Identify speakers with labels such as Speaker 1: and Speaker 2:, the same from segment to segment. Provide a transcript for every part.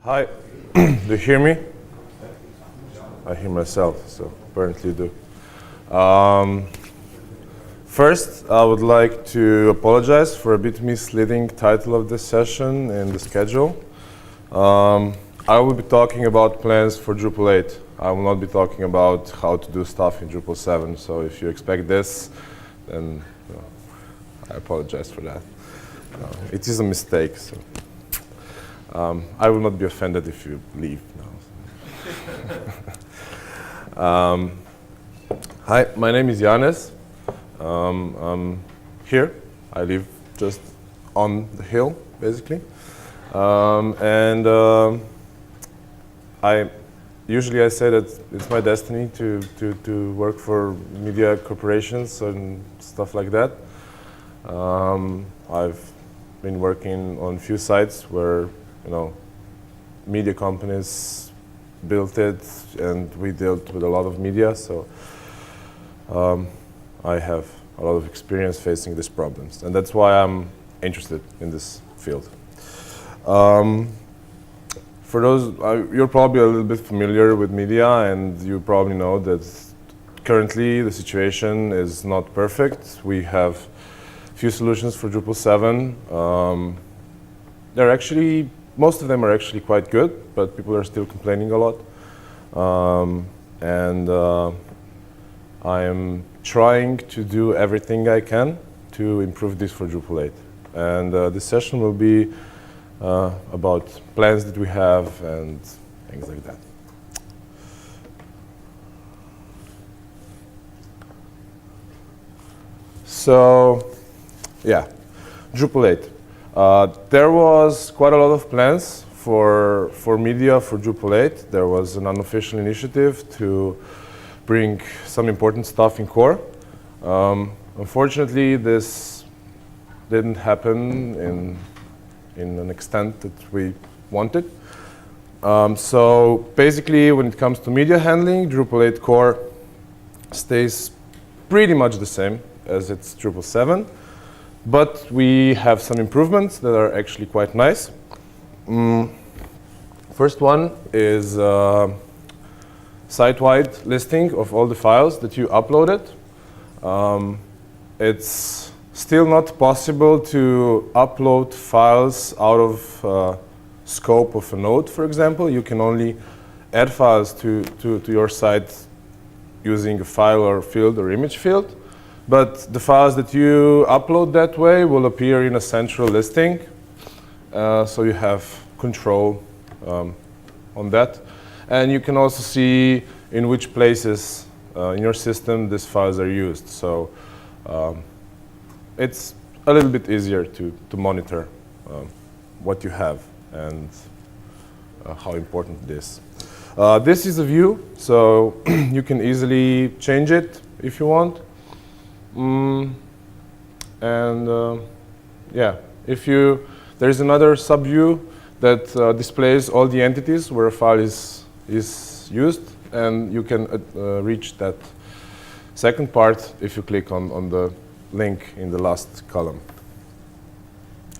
Speaker 1: Hi, do you hear me? I hear myself, so apparently you do. First, I would like to apologize for a bit misleading title of this session and the schedule. I will be talking about plans for Drupal 8. I will not be talking about how to do stuff in Drupal 7, so if you expect this, then I apologize for that. It is a mistake. So. I will not be offended if you leave now. Hi, my name is Janez. I'm here. I live just on the hill, basically. Usually I say that it's my destiny to work for media corporations and stuff like that. I've been working on a few sites where media companies built it, and we dealt with a lot of media, so I have a lot of experience facing these problems, and that's why I'm interested in this field. For those, you're probably a little bit familiar with media, and you probably know that currently the situation is not perfect. We have few solutions for Drupal 7. Most of them are actually quite good, but people are still complaining a lot. I am trying to do everything I can to improve this for Drupal 8. And this session will be about plans that we have and things like that. So, yeah, Drupal 8. There was quite a lot of plans for media for Drupal 8. There was an unofficial initiative to bring some important stuff in core. Unfortunately, this didn't happen in an extent that we wanted. So basically, when it comes to media handling, Drupal 8 core stays pretty much the same as it's Drupal 7. But we have some improvements that are actually quite nice. First one is site-wide listing of all the files that you uploaded. It's still not possible to upload files out of scope of a node, for example. You can only add files to your site using a file or field or image field. But the files that you upload that way will appear in a central listing. So you have control on that. And you can also see in which places in your system these files are used. So it's a little bit easier to monitor what you have and how important it is. This is a view, so you can easily change it if you want. There is another subview that displays all the entities where a file is used, and you can reach that second part if you click on the link in the last column.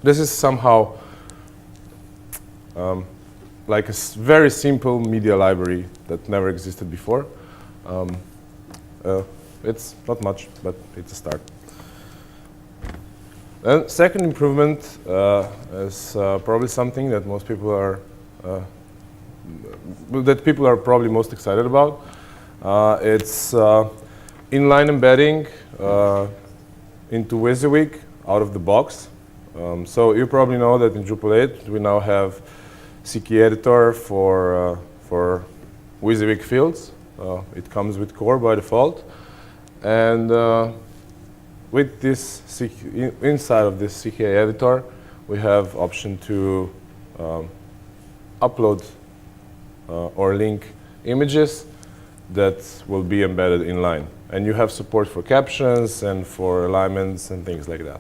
Speaker 1: This is somehow like a very simple media library that never existed before. It's not much, but it's a start. And second improvement is probably something that most people are probably most excited about. It's inline embedding into WYSIWYG out of the box. So you probably know that in Drupal 8 we now have CK editor for WYSIWYG fields. It comes with core by default. And with this inside of this CK editor, we have option to upload or link images that will be embedded inline. And you have support for captions and for alignments and things like that.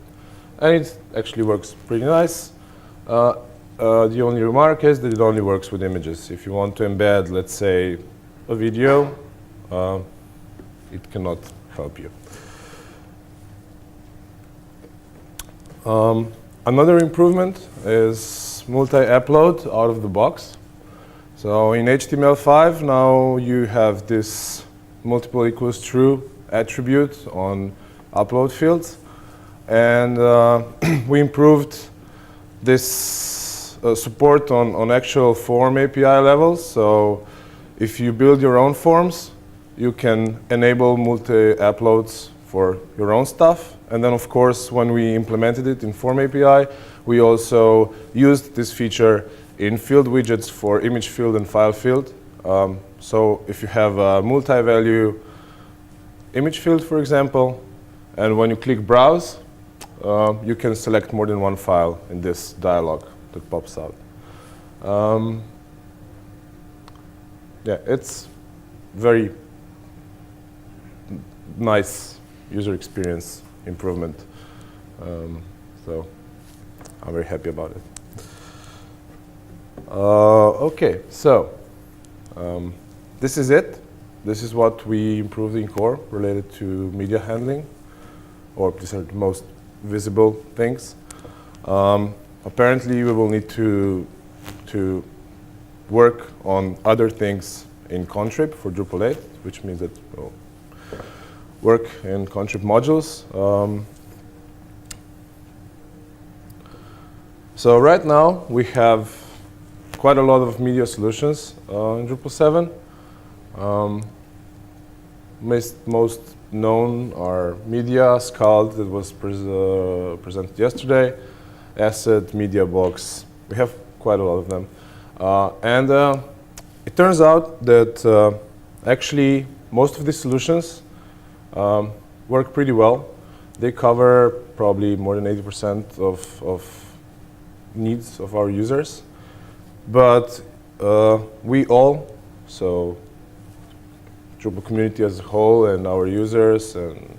Speaker 1: And it actually works pretty nice. The only remark is that it only works with images. If you want to embed, let's say, a video, it cannot help you. Another improvement is multi-upload out of the box. So in HTML5 now you have this multiple equals true attribute on upload fields, and we improved this support on actual form API levels. So if you build your own forms, you can enable multi-uploads for your own stuff. And then, of course, when we implemented it in Form API, we also used this feature in field widgets for image field and file field. So if you have a multi-value image field, for example, and when you click Browse, you can select more than one file in this dialog that pops out. Yeah, it's very nice user experience improvement. So I'm very happy about it. Okay, so this is it. This is what we improved in core related to media handling, or these are the most visible things. Apparently, we will need to work on other things in Contrib for Drupal 8, which means that we'll work in Contrib modules. So right now, we have quite a lot of media solutions in Drupal 7. Most known are Media, Scald, that was presented yesterday, Asset, Media Box. We have quite a lot of them. And it turns out that actually most of these solutions work pretty well. They cover probably more than 80% of needs of our users. But we all, so Drupal community as a whole and our users and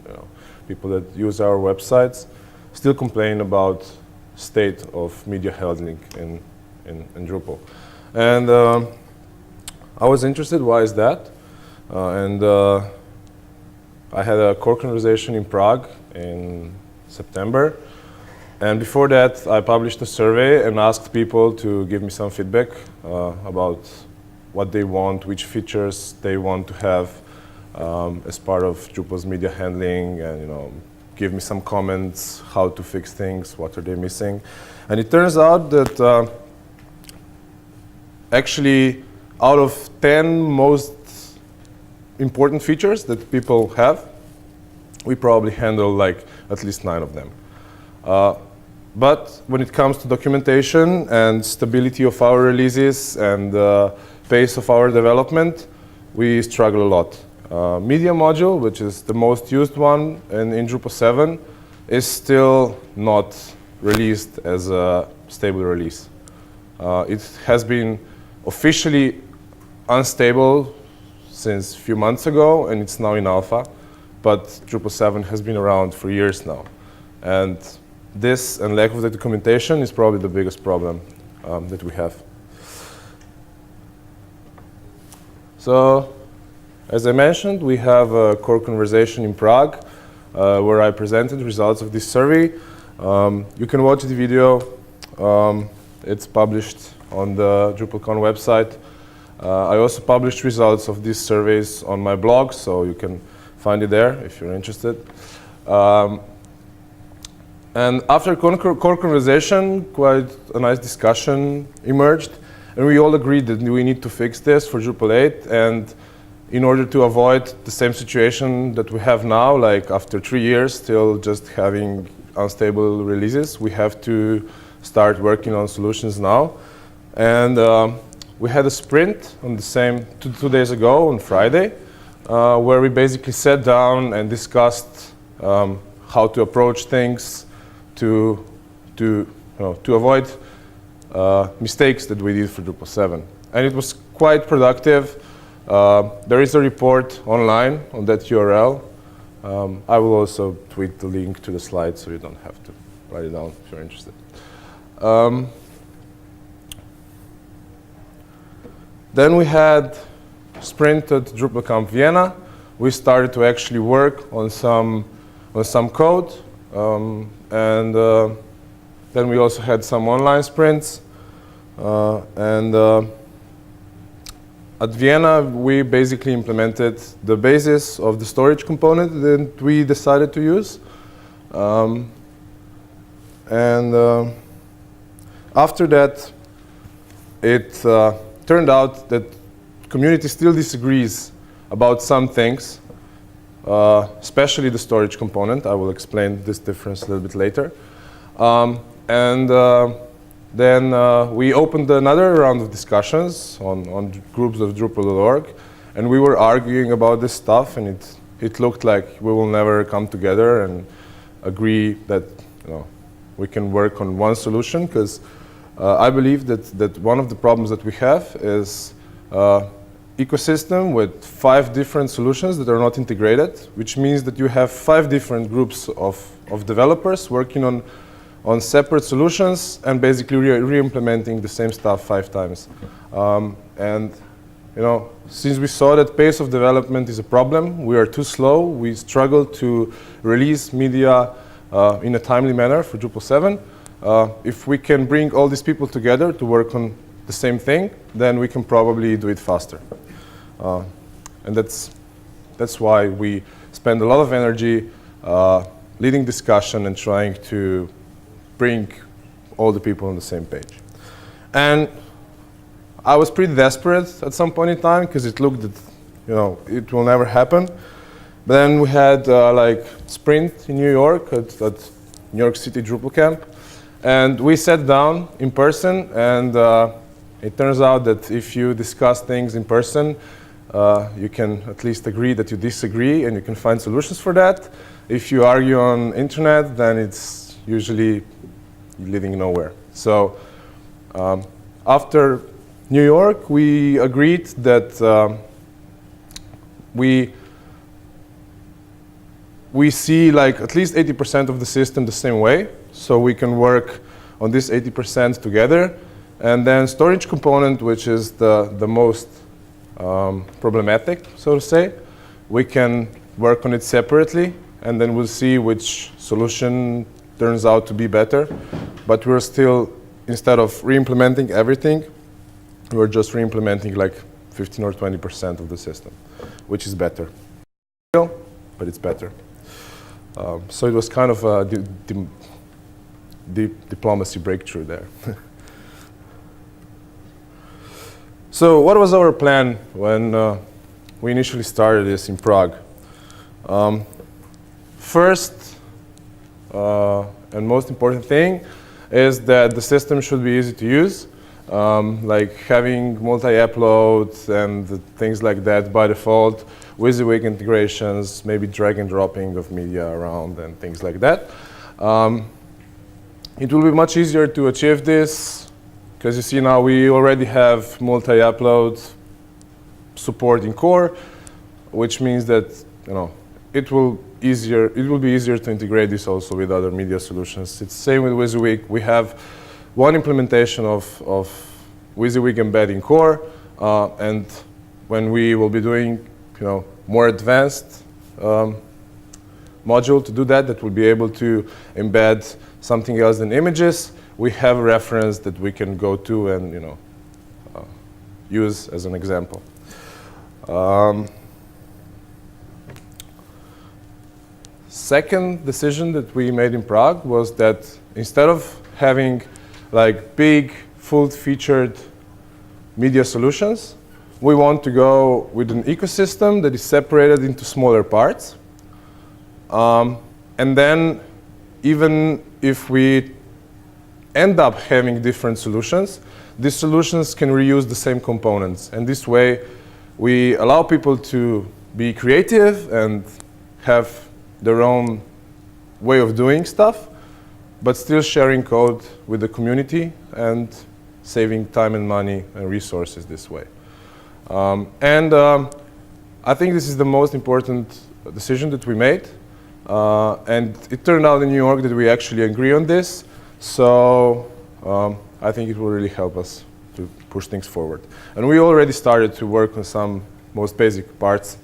Speaker 1: people that use our websites, still complain about state of media handling in Drupal. And I was interested, why is that? I had a core conversation in Prague in September. And before that, I published a survey and asked people to give me some feedback about what they want, which features they want to have as part of Drupal's media handling, and give me some comments, how to fix things, what are they missing. And it turns out that actually, out of 10 most important features that people have, we probably handle like at least 9 of them. But when it comes to documentation and stability of our releases and pace of our development, we struggle a lot. Media module, which is the most used one in Drupal 7, is still not released as a stable release. It has been officially unstable since a few months ago, and it's now in alpha. But Drupal 7 has been around for years now. And this and lack of the documentation is probably the biggest problem that we have. So, as I mentioned, we have a core conversation in Prague where I presented results of this survey. You can watch the video. It's published on the DrupalCon website. I also published results of these surveys on my blog, so you can find it there if you're interested. And after core conversation, quite a nice discussion emerged, and we all agreed that we need to fix this for Drupal 8. And in order to avoid the same situation that we have now, like after 3 years, still just having unstable releases, we have to start working on solutions now. And we had a sprint on the same 2 days ago on Friday, where we basically sat down and discussed how to approach things to avoid mistakes that we did for Drupal 7. And it was quite productive. There is a report online on that URL. I will also tweet the link to the slide so you don't have to write it down if you're interested. Then we had sprint at DrupalCamp Vienna. We started to actually work on some code. And then we also had some online sprints. And at Vienna, we basically implemented the basis of the storage component that we decided to use. After that, it turned out that community still disagrees about some things, especially the storage component. I will explain this difference a little bit later. Then we opened another round of discussions on groups of Drupal.org, and we were arguing about this stuff, and it looked like we will never come together and agree that we can work on one solution, because I believe that one of the problems that we have is ecosystem with 5 different solutions that are not integrated, which means that you have 5 different groups of developers working on separate solutions and basically re-implementing the same stuff 5 times. Since we saw that pace of development is a problem, we are too slow, we struggle to release media in a timely manner for Drupal 7. If we can bring all these people together to work on the same thing, then we can probably do it faster. And that's why we spend a lot of energy leading discussion and trying to bring all the people on the same page. And I was pretty desperate at some point in time, because it looked that it will never happen. But then we had like Sprint in New York at New York City Drupal Camp, and we sat down in person, and it turns out that if you discuss things in person, you can at least agree that you disagree, and you can find solutions for that. If you argue on internet, then it's usually leading nowhere. So after New York, we agreed that we see like at least 80% of the system the same way, so we can work on this 80% together. And then storage component, which is the most problematic, so to say, we can work on it separately, and then we'll see which solution turns out to be better. But we're still, instead of re-implementing everything, we're just re-implementing like 15 or 20% of the system, which is better. But it's better. So it was kind of a diplomacy breakthrough there. So what was our plan when we initially started this in Prague? First and most important thing is that the system should be easy to use, like having multi-uploads and things like that by default, WYSIWYG integrations, maybe drag and dropping of media around and things like that. It will be much easier to achieve this, because you see now we already have multi-upload support in core, which means that it will be easier to integrate this also with other media solutions. It's the same with WYSIWYG. We have one implementation of WYSIWYG embed in core, and when we will be doing more advanced module to do that will be able to embed something else than images, we have a reference that we can go to and use as an example. Second decision that we made in Prague was that instead of having like big, full-featured media solutions, we want to go with an ecosystem that is separated into smaller parts. And then even if we end up having different solutions, these solutions can reuse the same components. And this way, we allow people to be creative and have their own way of doing stuff, but still sharing code with the community and saving time and money and resources this way. I think this is the most important decision that we made. And it turned out in New York that we actually agree on this. So I think it will really help us to push things forward. And we already started to work on some most basic parts.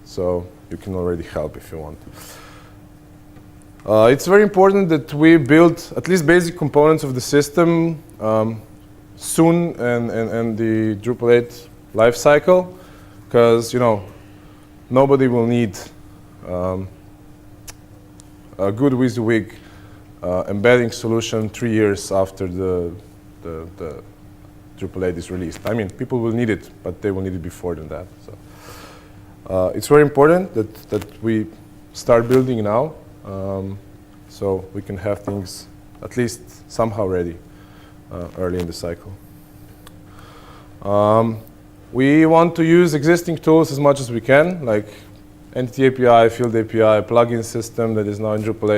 Speaker 1: So you can already help if you want. It's very important that we build at least basic components of the system soon, and the Drupal 8 life cycle, because nobody will need a good WYSIWYG embedding solution 3 years after the Drupal 8 is released. I mean, people will need it, but they will need it before than that. So it's very important that we start building now, so we can have things at least somehow ready early in the cycle. We want to use existing tools as much as we can, like Entity API, Field API, plugin system that is now in Drupal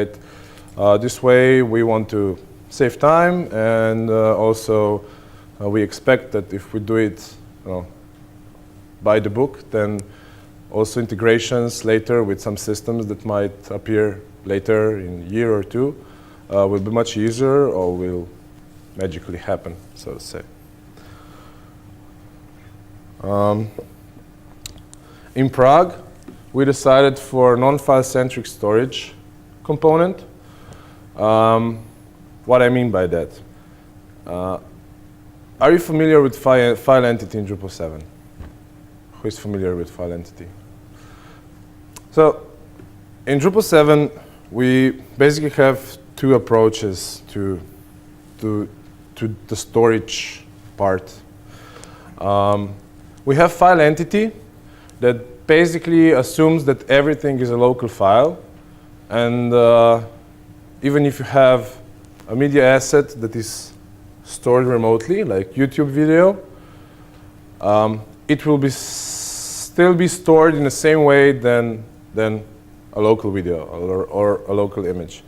Speaker 1: 8. This way, we want to save time, and also we expect that if we do it by the book, then also integrations later with some systems that might appear later in a year or two will be much easier, or will magically happen, so to say. In Prague, we decided for non-file-centric storage component. What I mean by that? Are you familiar with file entity in Drupal 7? Who is familiar with file entity? So, in Drupal 7, we basically have two approaches to the storage part. We have file entity that basically assumes that everything is a local file, and even if you have a media asset that is stored remotely, like YouTube video, it will still be stored in the same way than a local video or a local image.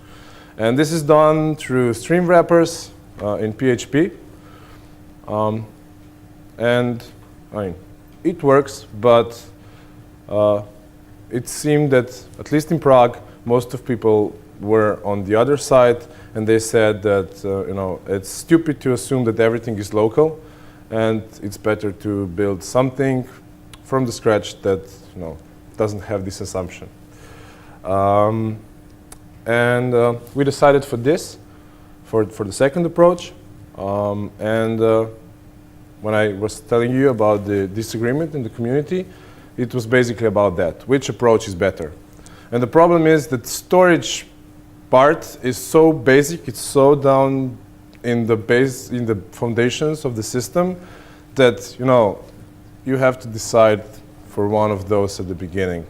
Speaker 1: And this is done through stream wrappers in PHP. And I mean, it works, but it seemed that, at least in Prague, most of people were on the other side, and they said that it's stupid to assume that everything is local, and it's better to build something from the scratch that doesn't have this assumption. And we decided for this, for the second approach. When I was telling you about the disagreement in the community, it was basically about that. Which approach is better? And the problem is that storage part is so basic, it's so down in the foundations of the system that you have to decide for one of those at the beginning.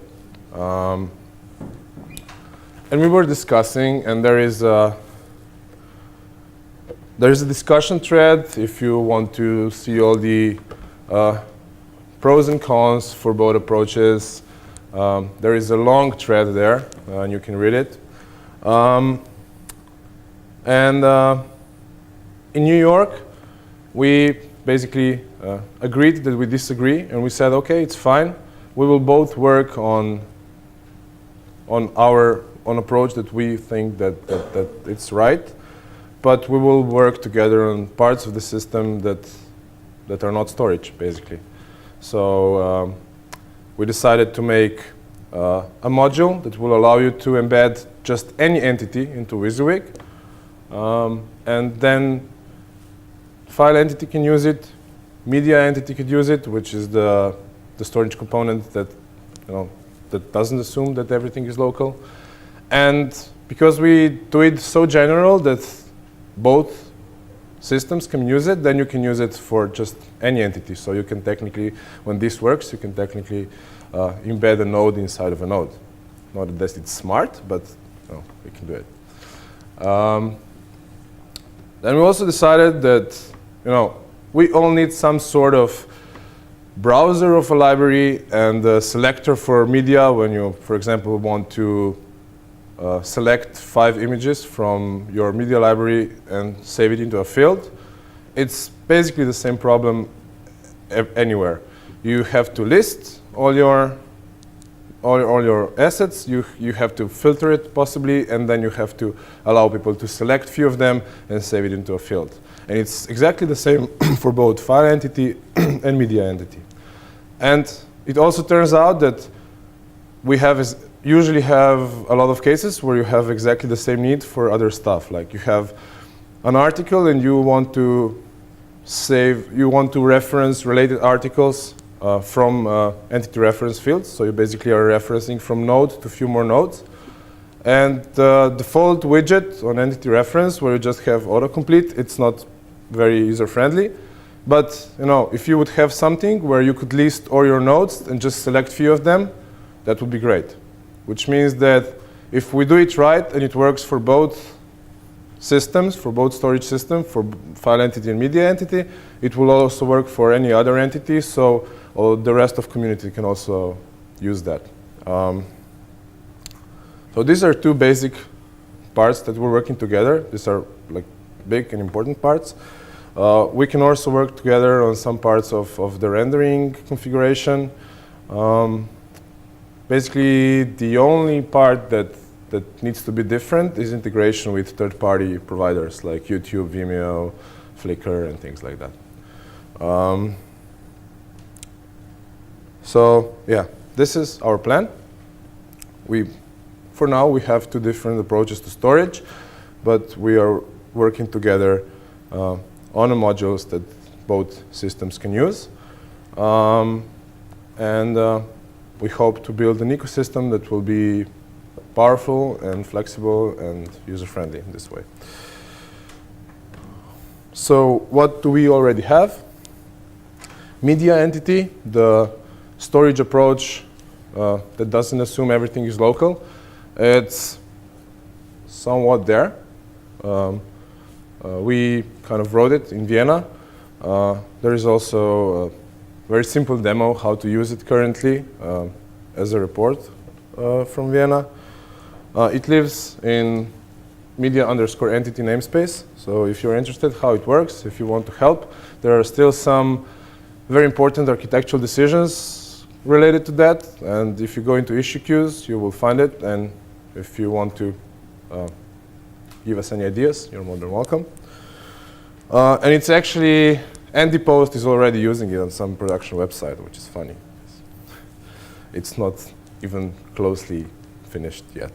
Speaker 1: And we were discussing, and there is a discussion thread if you want to see all the pros and cons for both approaches. There is a long thread there, and you can read it. In New York, we basically agreed that we disagree, and we said, okay, it's fine. We will both work on approach that we think that it's right, but we will work together on parts of the system that are not storage, basically. So we decided to make a module that will allow you to embed just any entity into WYSIWYG, and then file entity can use it, media entity could use it, which is the storage component that that doesn't assume that everything is local. And because we do it so general that both systems can use it, then you can use it for just any entity. So you can technically, when this works, you can technically embed a node inside of a node. Not that it's smart, but we can do it. Then we also decided that we all need some sort of browser of a library and a selector for media when you, for example, want to select 5 images from your media library and save it into a field. It's basically the same problem anywhere. You have to list all your assets. You have to filter it possibly, and then you have to allow people to select few of them and save it into a field. And it's exactly the same for both file entity and media entity. And it also turns out that we usually have a lot of cases where you have exactly the same need for other stuff. Like you have an article and you want to reference related articles from entity reference fields. So you basically are referencing from node to a few more nodes. And the default widget on entity reference, where you just have autocomplete, it's not very user-friendly. But if you would have something where you could list all your nodes and just select few of them, that would be great. Which means that if we do it right and it works for both systems, for both storage systems, for file entity and media entity, it will also work for any other entity, so the rest of community can also use that. So these are two basic parts that we're working together. These are like big and important parts. We can also work together on some parts of the rendering configuration. Basically, the only part that needs to be different is integration with third-party providers like YouTube, Vimeo, Flickr, and things like that. So yeah, this is our plan. For now, we have two different approaches to storage, but we are working together on the modules that both systems can use. We hope to build an ecosystem that will be powerful and flexible and user-friendly in this way. So what do we already have? Media entity, the storage approach that doesn't assume everything is local. It's somewhat there. We kind of wrote it in Vienna. There is also a very simple demo how to use it currently as a report from Vienna. It lives in media_entity namespace. So if you're interested how it works, if you want to help, there are still some very important architectural decisions related to that. And if you go into issue queues, you will find it. And if you want to give us any ideas, you're more than welcome. And it's actually, Andy Post is already using it on some production website, which is funny. It's not even closely finished yet.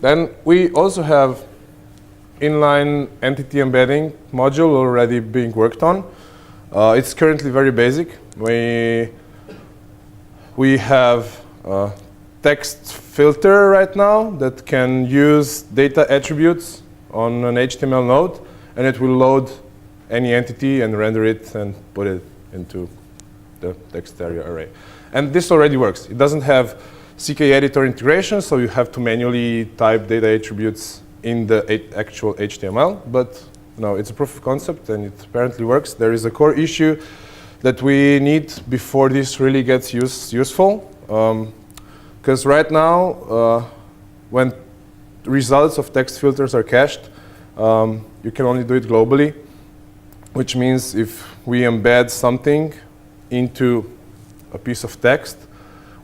Speaker 1: Then we also have inline entity embedding module already being worked on. It's currently very basic. We have a text filter right now that can use data attributes on an HTML node, and it will load any entity and render it and put it into the text area array. And this already works. It doesn't have CK editor integration, so you have to manually type data attributes in the actual HTML, but no, it's a proof of concept and it apparently works. There is a core issue that we need before this really gets useful. Because right now, when results of text filters are cached, you can only do it globally, which means if we embed something into a piece of text,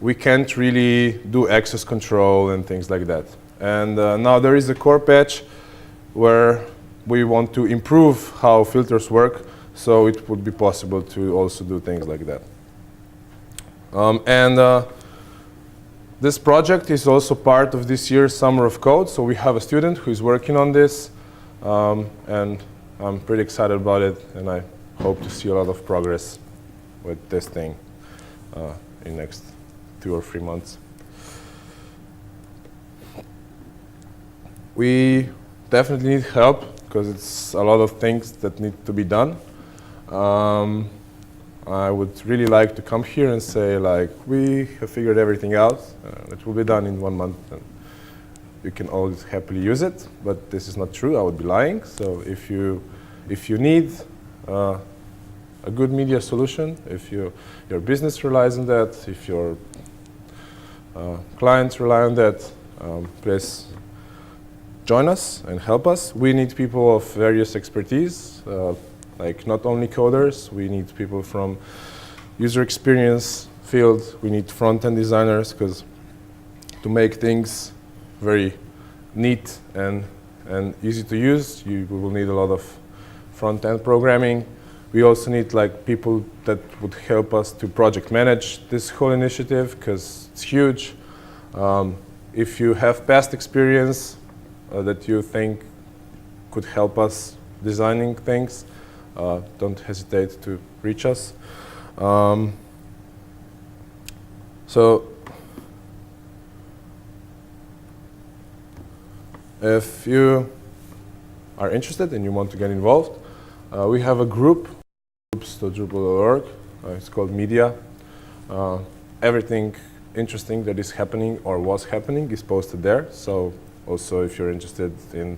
Speaker 1: we can't really do access control and things like that. And now there is a core patch where we want to improve how filters work, so it would be possible to also do things like that. This project is also part of this year's Summer of Code, so we have a student who is working on this, and I'm pretty excited about it, and I hope to see a lot of progress with this thing in the next 2 or 3 months. We definitely need help, because it's a lot of things that need to be done. I would really like to come here and say, like, we have figured everything out. It will be done in 1 month, and you can all happily use it. But this is not true. I would be lying. So if you need a good media solution, if your business relies on that, if your clients rely on that, please join us and help us. We need people of various expertise. Like not only coders, we need people from user experience field, we need front-end designers, because to make things very neat and easy to use, we will need a lot of front-end programming. We also need like people that would help us to project manage this whole initiative, because it's huge. If you have past experience that you think could help us designing things, don't hesitate to reach us. So if you are interested and you want to get involved, we have a group, groups.drupal.org. It's called Media. Everything interesting that is happening or was happening is posted there. So also if you're interested in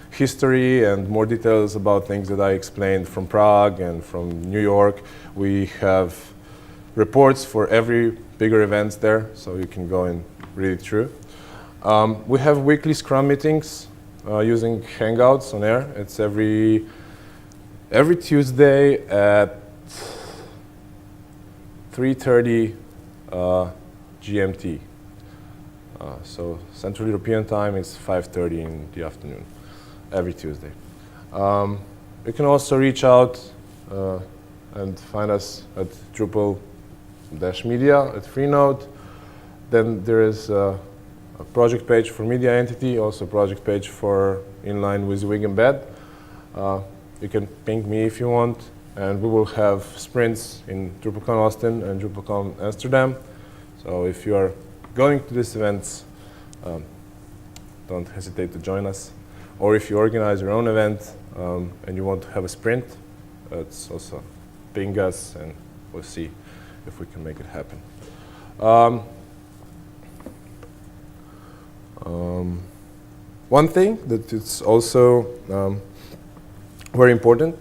Speaker 1: history and more details about things that I explained from Prague and from New York, we have reports for every bigger events there, so you can go and read it through. We have weekly Scrum meetings using Hangouts on air. It's every Tuesday at 3:30 GMT. So Central European time is 5:30 in the afternoon, every Tuesday. You can also reach out and find us at Drupal-media at Freenode. Then there is a project page for media entity, also a project page for inline WYSIWYG embed. You can ping me if you want, and we will have sprints in DrupalCon Austin and DrupalCon Amsterdam. So if you are going to these events, don't hesitate to join us. Or if you organize your own event and you want to have a sprint, it's also ping us and we'll see if we can make it happen. One thing that is also very important,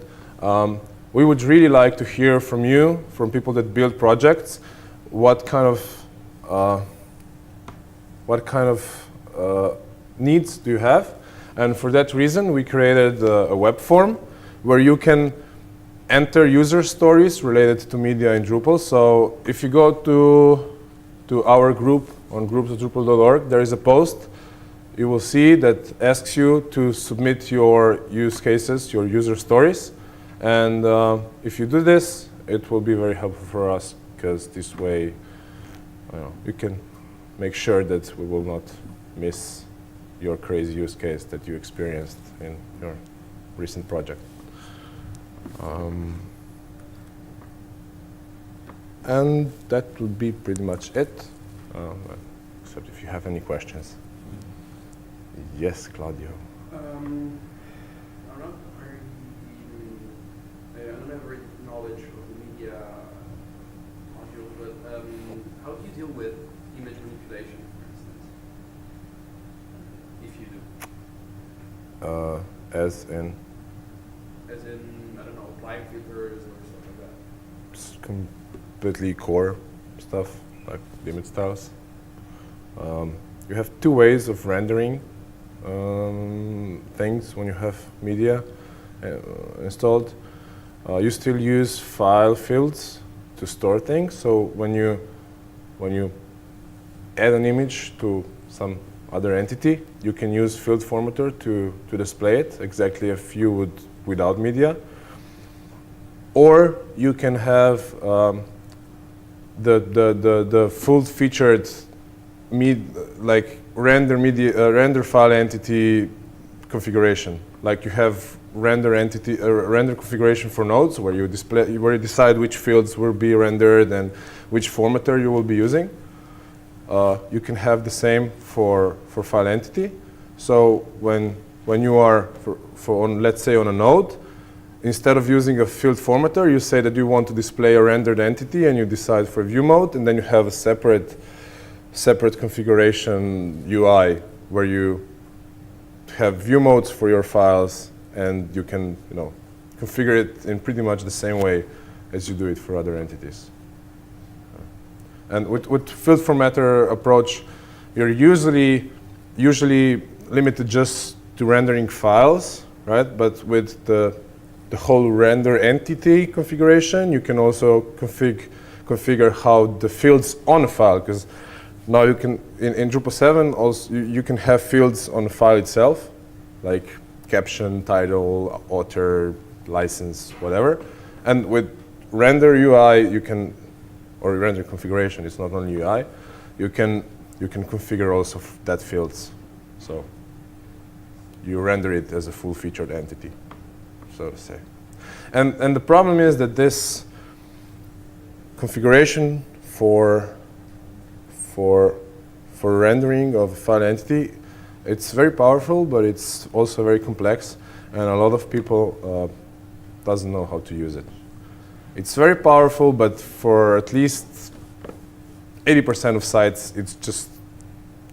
Speaker 1: we would really like to hear from you, from people that build projects, what kind of needs do you have? And for that reason, we created a web form where you can enter user stories related to media in Drupal. So if you go to our group on groups.drupal.org, there is a post you will see that asks you to submit your use cases, your user stories. And if you do this, it will be very helpful for us, because this way you can make sure that we will not miss your crazy use case that you experienced in your recent project. And that would be pretty much it, except if you have any questions. Yes, Claudio.
Speaker 2: I don't have very knowledge of the media module, but how do you deal with image manipulation, for instance? If you do.
Speaker 1: As in?
Speaker 2: As in, I don't know, applying filters or stuff like that.
Speaker 1: It's completely core stuff, like image styles. You have two ways of rendering things when you have media installed. You still use file fields to store things. So when you add an image to some other entity, you can use field formatter to display it exactly as you would without media. Or you can have the full-featured render file entity configuration. Like you have render configuration for nodes where you decide which fields will be rendered and which formatter you will be using. You can have the same for file entity. So when you are let's say on a node, instead of using a field formatter, you say that you want to display a rendered entity and you decide for view mode, and then you have a separate configuration UI where you have view modes for your files, and you can configure it in pretty much the same way as you do it for other entities. And with field formatter approach, you're usually limited just to rendering files, right? But with the whole render entity configuration, you can also configure how the fields on a file, because now you can, in Drupal 7, also you can have fields on the file itself, like caption, title, author, license, whatever. And with render UI, you can, or render configuration, it's not only UI, you can configure also that fields. So you render it as a full-featured entity, so to say. And the problem is that this configuration for rendering of a file entity, it's very powerful, but it's also very complex, and a lot of people doesn't know how to use it. It's very powerful, but for at least 80% of sites, it's just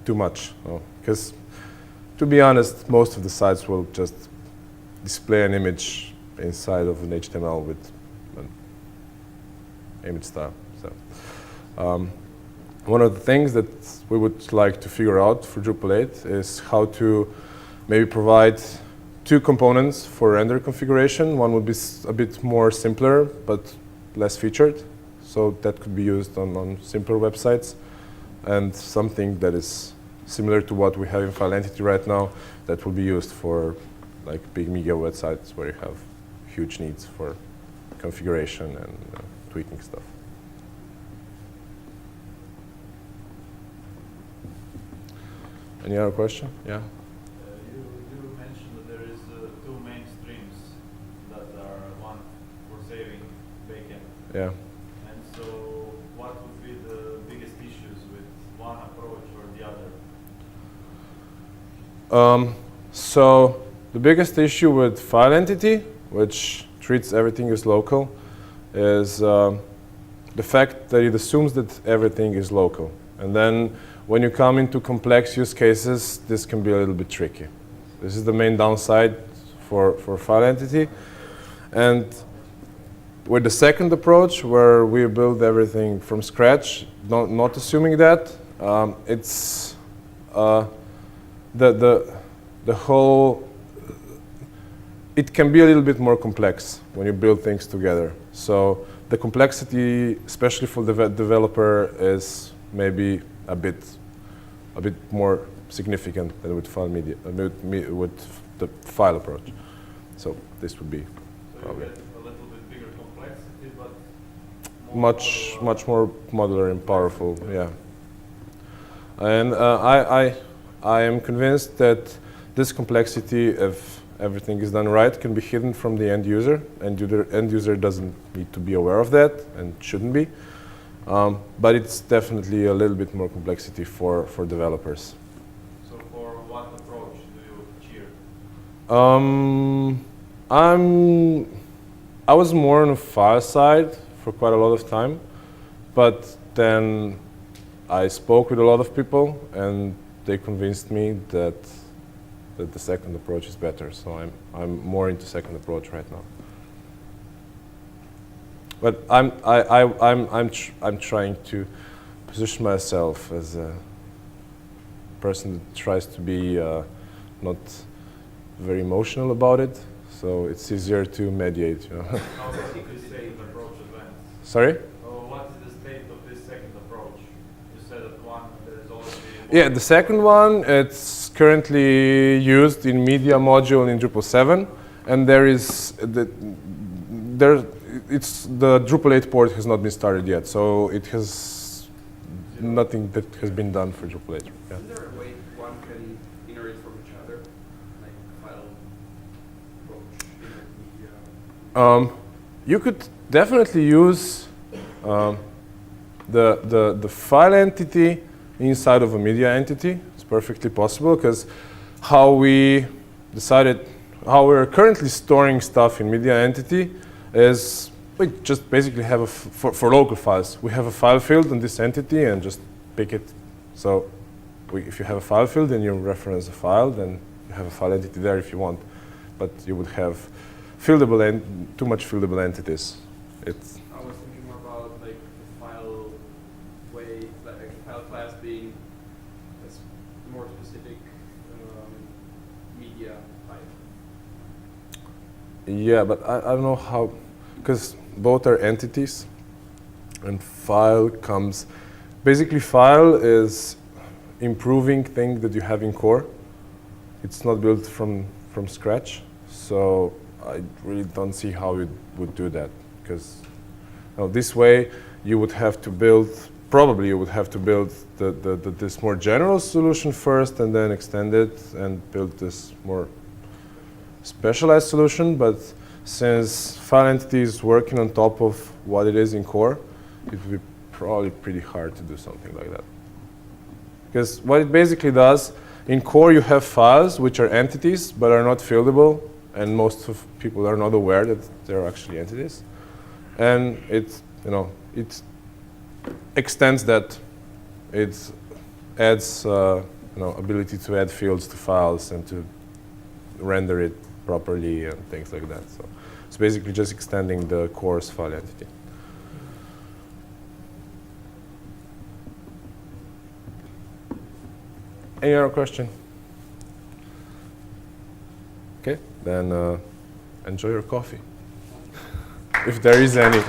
Speaker 1: too much. Because, to be honest, most of the sites will just display an image inside of an HTML with an image style. So, one of the things that we would like to figure out for Drupal 8 is how to maybe provide two components for render configuration. One would be a bit more simpler, but less featured. So that could be used on simpler websites. And something that is similar to what we have in file entity right now, that will be used for like big media websites where you have huge needs for configuration and tweaking stuff. Any other question? Yeah.
Speaker 3: You mentioned that there is two main streams that are one for saving backend.
Speaker 1: Yeah.
Speaker 3: And so, what would be the biggest issues with one approach or the other?
Speaker 1: So the biggest issue with file entity, which treats everything as local, is the fact that it assumes that everything is local. And then when you come into complex use cases, this can be a little bit tricky. This is the main downside for file entity. And with the second approach, where we build everything from scratch, not assuming that, it's the whole, it can be a little bit more complex when you build things together. So the complexity, especially for the developer, is maybe a bit more significant than with file media, with the file approach. So this would be probably.
Speaker 3: You get a little bit bigger complexity, but
Speaker 1: much more modular and powerful. Yeah. And I am convinced that this complexity, if everything is done right, can be hidden from the end user, and the end user doesn't need to be aware of that and shouldn't be. But it's definitely a little bit more complexity for developers.
Speaker 3: So for what approach do you cheer?
Speaker 1: I was more on the file side for quite a lot of time, but then I spoke with a lot of people, and they convinced me that the second approach is better. So I'm more into second approach right now. But I'm trying to position myself as a person that tries to be not very emotional about it, so it's easier to mediate. You know?
Speaker 3: How does this second approach advance?
Speaker 1: Sorry?
Speaker 3: What is the state of this second approach? You said that one, there is already.
Speaker 1: Yeah, the second one, it's currently used in media module in Drupal 7, and it's the Drupal 8 port has not been started yet, so it has nothing that has been done for Drupal 8. Yeah.
Speaker 2: Isn't there a way one can inherit from each other, like file approach, media?
Speaker 1: You could definitely use the file entity inside of a media entity. It's perfectly possible, because how we decided, how we're currently storing stuff in media entity is we just basically have for local files, we have a file field in this entity and just pick it. So if you have a file field and you reference a file, then you have a file entity there if you want. But you would have too much fieldable entities.
Speaker 2: I was thinking more about like the file way, like a file class being a more specific media type.
Speaker 1: Yeah, but I don't know how, because both are entities, and file comes, basically file is improving thing that you have in core. It's not built from scratch, so I really don't see how it would do that, because this way you would have to build, probably you would have to build this more general solution first and then extend it and build this more specialized solution, but since file entity is working on top of what it is in core, it would be probably pretty hard to do something like that. Because what it basically does, in core you have files which are entities but are not fieldable, and most of people are not aware that they're actually entities. And it extends that. It adds ability to add fields to files and to render it properly and things like that. So it's basically just extending the core's file entity. Any other question? Okay, then enjoy your coffee, if there is any.